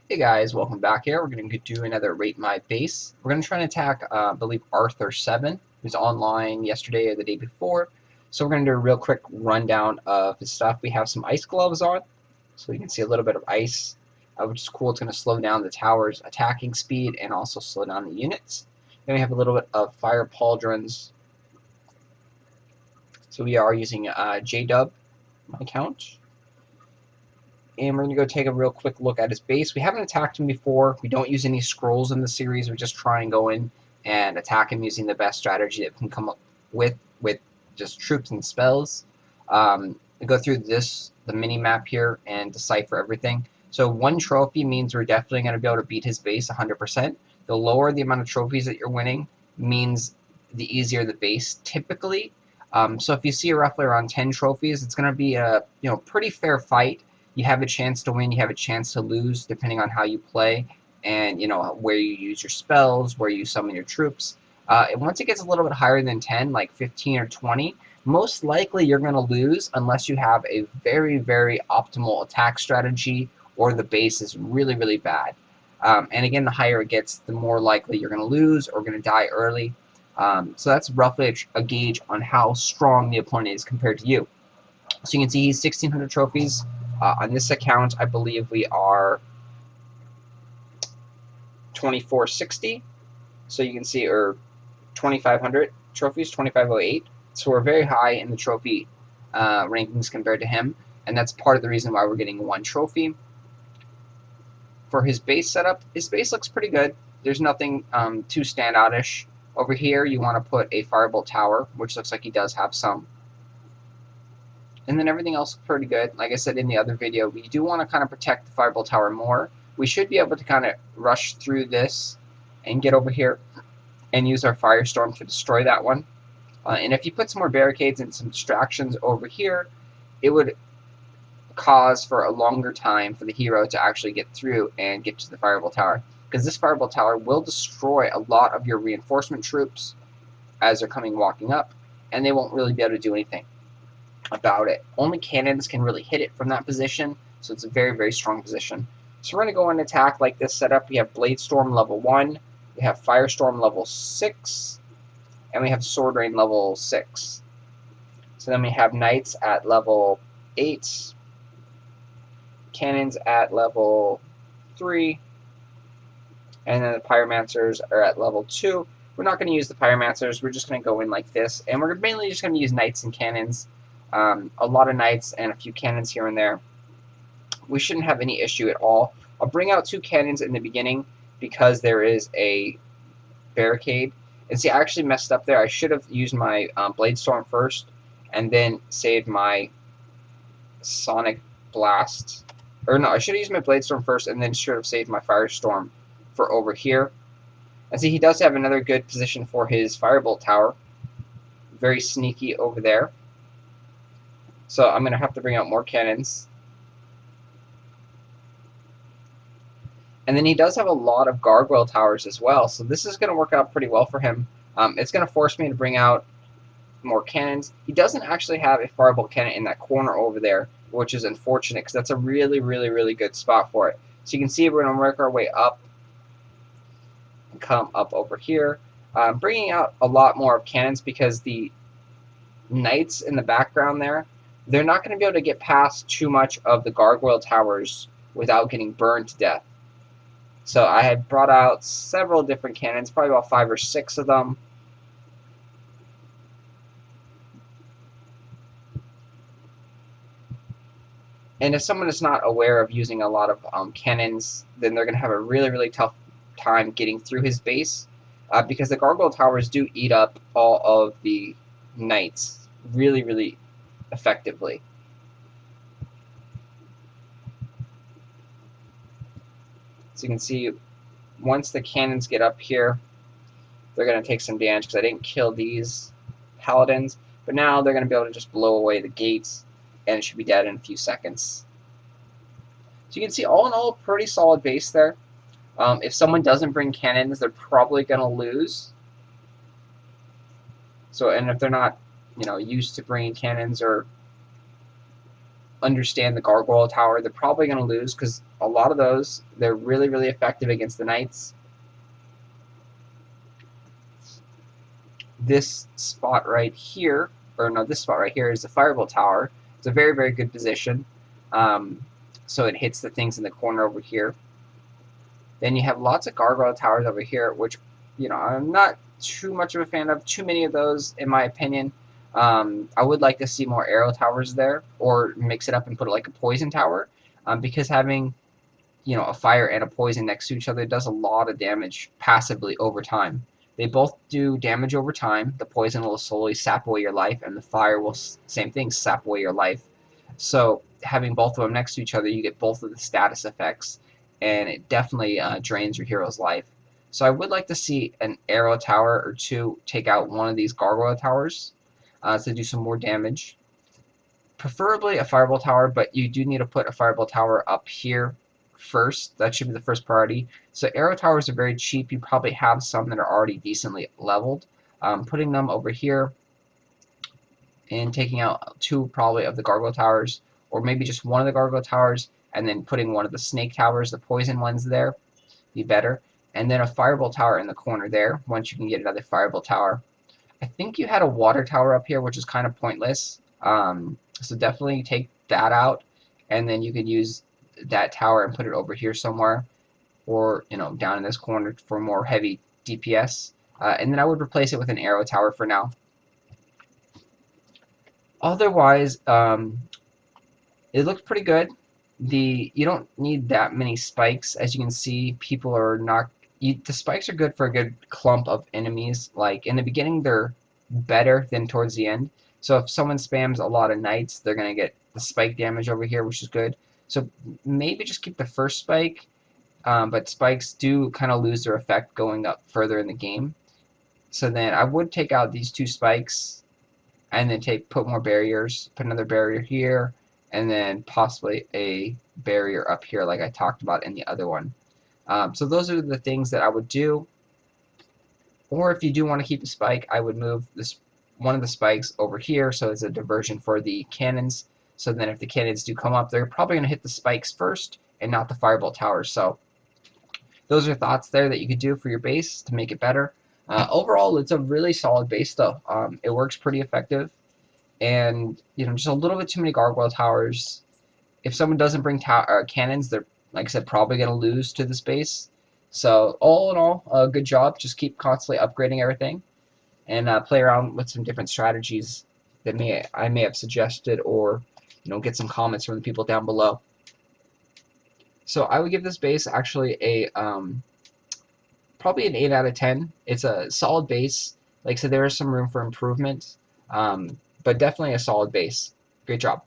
Hey guys, welcome back here. We're going to do another Rate My Base. We're going to try and attack, I believe, Author7, who's online yesterday or the day before. So we're going to do a real quick rundown of his stuff. We have some ice gloves on, so you can see a little bit of ice, which is cool. It's going to slow down the tower's attacking speed and also slow down the units. Then we have a little bit of fire pauldrons. So we are using JDub, my account. And we're going to go take a real quick look at his base. We haven't attacked him before. We don't use any scrolls in the series. We just try and go in and attack him using the best strategy that we can come up with just troops and spells. We go through the mini map here and decipher everything. So one trophy means we're definitely going to be able to beat his base 100%. The lower the amount of trophies that you're winning means the easier the base typically. So if you see roughly around 10 trophies, it's going to be a pretty fair fight. You have a chance to win, you have a chance to lose, depending on how you play, and where you use your spells, where you summon your troops. And once it gets a little bit higher than 10, like 15 or 20, most likely you're going to lose unless you have a very, very optimal attack strategy or the base is really, really bad. And again, the higher it gets, the more likely you're going to lose or going to die early. So that's roughly a gauge on how strong the opponent is compared to you. So you can see he's 1,600 trophies. On this account, I believe we are 2460. So you can see, or 2,500 trophies, 2,508. So we're very high in the trophy rankings compared to him, and that's part of the reason why we're getting one trophy. For his base setup, his base looks pretty good. There's nothing too standoutish. Over here, you want to put a Firebolt Tower, which looks like he does have some. And then everything else is pretty good. Like I said in the other video, we do want to kind of protect the Firebolt Tower more. We should be able to kind of rush through this and get over here and use our Firestorm to destroy that one. And if you put some more barricades and some distractions over here, it would cause for a longer time for the hero to actually get through and get to the Firebolt Tower. Because this Firebolt Tower will destroy a lot of your reinforcement troops as they're walking up, and they won't really be able to do anything about it. Only cannons can really hit it from that position, so it's a very, very strong position. So we're going to go and attack like this setup. We have Bladestorm level 1, we have Firestorm level 6, and we have Sword Rain level 6. So then we have Knights at level 8, Cannons at level 3, and then the Pyromancers are at level 2. We're not going to use the Pyromancers, we're just going to go in like this, and we're mainly just going to use Knights and Cannons. A lot of Knights and a few Cannons here and there. We shouldn't have any issue at all. I'll bring out 2 Cannons in the beginning because there is a barricade. And see, I actually messed up there. I should have used my Bladestorm first and then saved my Sonic Blast. Or no, I should have used my Bladestorm first and then should have saved my Firestorm for over here. And see, he does have another good position for his Firebolt Tower. Very sneaky over there. So I'm going to have to bring out more cannons. And then he does have a lot of gargoyle towers as well, so this is going to work out pretty well for him. It's going to force me to bring out more cannons. He doesn't actually have a Firebolt cannon in that corner over there, which is unfortunate because that's a really, really, really good spot for it. So you can see we're going to work our way up and come up over here. Bringing out a lot more of cannons because the Knights in the background there, they're not going to be able to get past too much of the gargoyle towers without getting burned to death. So I had brought out several different cannons, probably about 5 or 6 of them. And if someone is not aware of using a lot of cannons, then they're going to have a really, really tough time getting through his base because the gargoyle towers do eat up all of the Knights really, really effectively. So you can see once the cannons get up here, they're going to take some damage because I didn't kill these paladins. But now they're going to be able to just blow away the gates, and it should be dead in a few seconds. So you can see all in all, pretty solid base there. If someone doesn't bring cannons, they're probably going to lose. So, and if they're not, used to bringing cannons or understand the gargoyle tower, they're probably going to lose because a lot of those. They're really, really effective against the knights. This spot right here, or no, this spot right here is the Firebolt Tower. It's a very, very good position. So it hits the things in the corner over here. Then you have lots of Gargoyle Towers over here, which, you know, I'm not too much of a fan of. Too many of those, in my opinion. I would like to see more Arrow Towers there, or mix it up and put it like a Poison Tower, because having, you know, a fire and a poison next to each other does a lot of damage passively over time. They both do damage over time. The poison will slowly sap away your life, and the fire will, same thing, sap away your life. So having both of them next to each other, you get both of the status effects, and it definitely drains your hero's life. So I would like to see an Arrow Tower or two take out one of these Gargoyle Towers to do some more damage. Preferably a Fireball Tower, but you do need to put a Fireball Tower up here first. That should be the first priority. So Arrow Towers are very cheap. You probably have some that are already decently leveled. Putting them over here and taking out two probably of the Gargoyle Towers, or maybe just one of the Gargoyle Towers, and then putting one of the Snake Towers, the poison ones there, be better. And then a Fireball Tower in the corner there, once you can get another Fireball Tower. I think you had a Water Tower up here, which is kind of pointless. So definitely take that out, and then you could use that tower and put it over here somewhere, or, you know, down in this corner for more heavy DPS. And then I would replace it with an Arrow Tower for now. Otherwise, it looks pretty good. You don't need that many spikes. As you can see, people are not... the spikes are good for a good clump of enemies. Like, in the beginning, they're better than towards the end. So if someone spams a lot of knights, they're going to get the spike damage over here, which is good. So maybe just keep the first spike, but spikes do kind of lose their effect going up further in the game. So then I would take out these two spikes, and then put more barriers, put another barrier here, and then possibly a barrier up here like I talked about in the other one. So those are the things that I would do. Or if you do want to keep a spike, I would move one of the spikes over here so it's a diversion for the cannons. So then if the cannons do come up, they're probably going to hit the spikes first and not the Fireball Towers. So those are thoughts there that you could do for your base to make it better. Overall, it's a really solid base though. It works pretty effective. And, you know, just a little bit too many Gargoyle Towers. If someone doesn't bring cannons, they're, like I said, probably going to lose to this base. So all in all, good job. Just keep constantly upgrading everything, and play around with some different strategies that I may have suggested, or, you know, get some comments from the people down below. So I would give this base actually a probably an 8 out of 10. It's a solid base. Like I said, there is some room for improvement, but definitely a solid base. Great job.